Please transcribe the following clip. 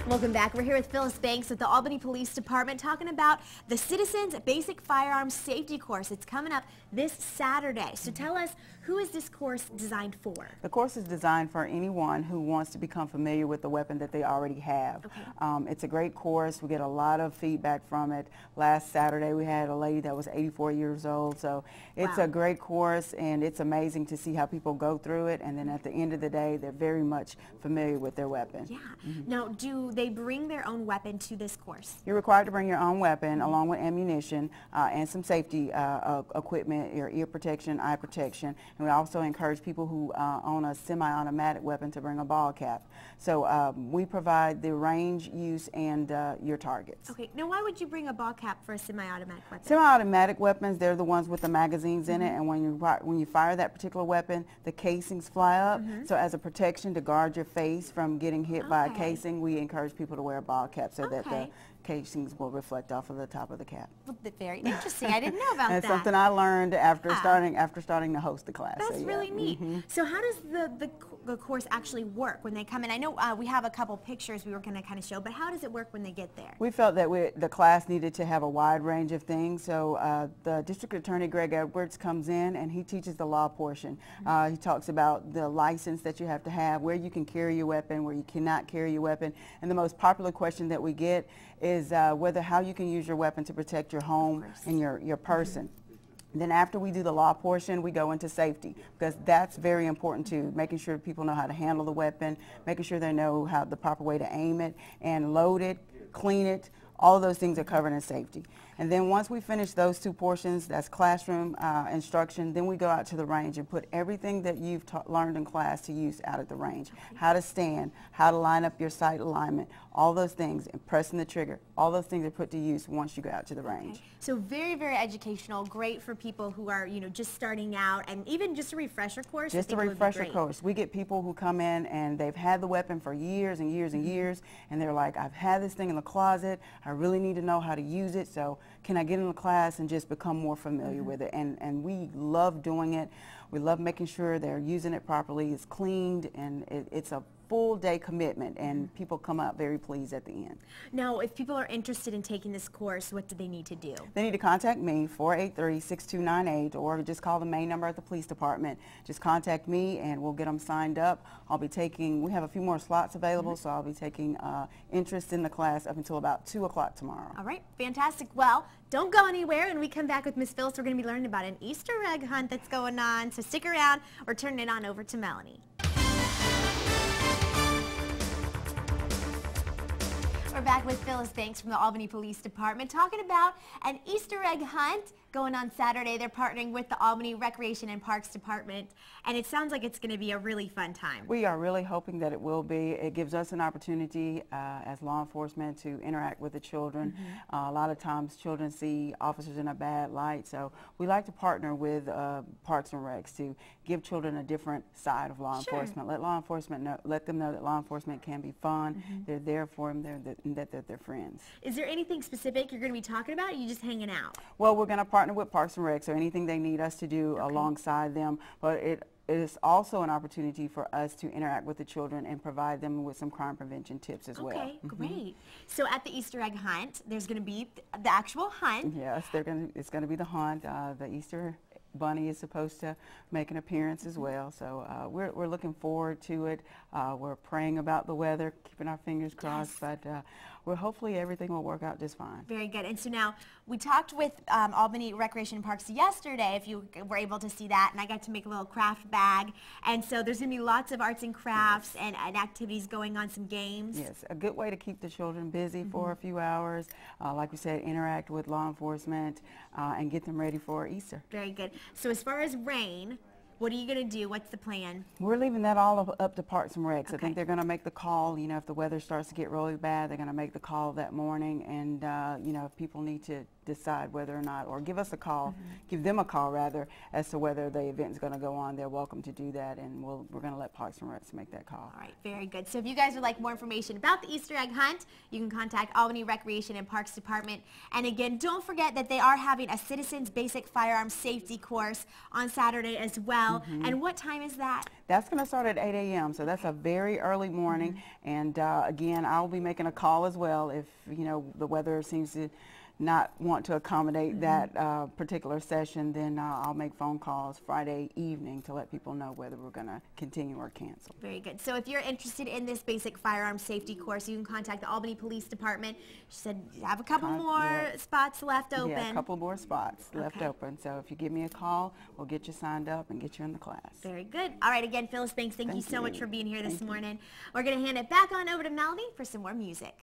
Welcome back. We're here with Phyllis Banks with the Albany Police Department talking about the Citizens Basic Firearms Safety Course. It's coming up this Saturday. So tell us, who is this course designed for? The course is designed for anyone who wants to become familiar with the weapon that they already have. Okay. It's a great course. We get a lot of feedback from it. Last Saturday we had a lady that was 84 years old. So it's Wow. a great course, and it's amazing to see how people go through it, and then at the end of the day they're very much familiar with their weapon. Yeah. Now, do they bring their own weapon to this course? You're required to bring your own weapon along with ammunition and some safety equipment, your ear protection, eye protection. And we also encourage people who own a semi-automatic weapon to bring a ball cap. So we provide the range, use, and your targets. Okay. Now, why would you bring a ball cap for a semi-automatic weapon? Semi-automatic weapons, they're the ones with the magazines in it, and when you fire that particular weapon, the casings fly up. So as a protection to guard your face from getting hit by a casing, we encourage people to wear a ball cap so that the casings will reflect off of the top of the cap. Well, very interesting. I didn't know about that. That's something I learned after starting to host the class. That's so, yeah. really neat. So how does the course actually work when they come in? I know we have a couple pictures we were going to kind of show, but how does it work when they get there? We felt that the class needed to have a wide range of things, so the District Attorney Greg Edwards comes in and he teaches the law portion. He talks about the license that you have to have, where you can carry your weapon, where you cannot carry your weapon, and the most popular question that we get is how you can use your weapon to protect your home and your person. Then after we do the law portion, we go into safety, because that's very important too, making sure people know how to handle the weapon, making sure they know how the proper way to aim it and load it, clean it. All of those things are covered in safety. And then once we finish those two portions, that's classroom instruction, then we go out to the range and put everything that you've learned in class to use out at the range. How to stand, how to line up your sight alignment, all those things, and pressing the trigger. All those things are put to use once you go out to the range. So very, very educational, great for people who are, just starting out, and even just a refresher course. Just a refresher course. We get people who come in and they've had the weapon for years and years and years, and they're like, I've had this thing in the closet, I really need to know how to use it, so can I get in the class and just become more familiar with it? And we love doing it. We love making sure they're using it properly, it's cleaned, and it's a full day commitment, and people come out very pleased at the end. Now, if people are interested in taking this course, what do they need to do? They need to contact me, 483-6298, or just call the main number at the police department. Just contact me and we'll get them signed up. We have a few more slots available, so I'll be taking interest in the class up until about 2 o'clock tomorrow. All right, fantastic. Well, don't go anywhere. When we come back with Miss Phyllis, we're going to be learning about an Easter egg hunt that's going on, so stick around. We're turning it on over to Melanie. We're back with Phyllis Banks from the Albany Police Department talking about an Easter egg hunt going on Saturday. They're partnering with the Albany Recreation and Parks Department, and it sounds like it's going to be a really fun time. We are really hoping that it will be. It gives us an opportunity as law enforcement to interact with the children. A lot of times children see officers in a bad light, so we like to partner with Parks and Recs to give children a different side of law enforcement. Let them know that law enforcement can be fun. They're there for them. That they're their friends. Is there anything specific you're going to be talking about, or are you just hanging out? Well, we're going to partner with Parks and Recs, or anything they need us to do alongside them, but it is also an opportunity for us to interact with the children and provide them with some crime prevention tips as well. Okay, great. So at the Easter egg hunt, there's going to be the actual hunt. Yes, it's going to be the hunt. The Easter Bunny is supposed to make an appearance as well, so we're looking forward to it. We're praying about the weather, keeping our fingers crossed, but hopefully everything will work out just fine. Very good. And so now we talked with Albany Recreation and Parks yesterday, if you were able to see that, and I got to make a little craft bag, and so there's going to be lots of arts and crafts and activities going on, some games. Yes, a good way to keep the children busy for a few hours. Like we said, interact with law enforcement and get them ready for Easter. Very good. So as far as rain, what are you going to do? What's the plan? We're leaving that all up to Parks and Recs. I think they're going to make the call. If the weather starts to get really bad, they're going to make the call that morning. And, if people need to decide whether or not, or give us a call, give them a call rather, as to whether the event is going to go on. They're welcome to do that, and we're going to let Parks and Recs make that call. All right, very good. So if you guys would like more information about the Easter egg hunt, you can contact Albany Recreation and Parks Department. And again, don't forget that they are having a Citizens Basic Firearms Safety course on Saturday as well. And what time is that? That's going to start at 8 a.m., so that's a very early morning. And again, I'll be making a call as well if, you know, the weather seems to not want to accommodate that particular session. Then I'll make phone calls Friday evening to let people know whether we're going to continue or cancel. Very good. So if you're interested in this basic firearm safety course, you can contact the Albany Police Department. She said you have a couple more spots left open. Yeah, a couple more spots left open. So if you give me a call, we'll get you signed up and get you in the class. Very good. All right, again, Phyllis Banks, thank you so much for being here this morning. We're going to hand it back on over to Melody for some more music.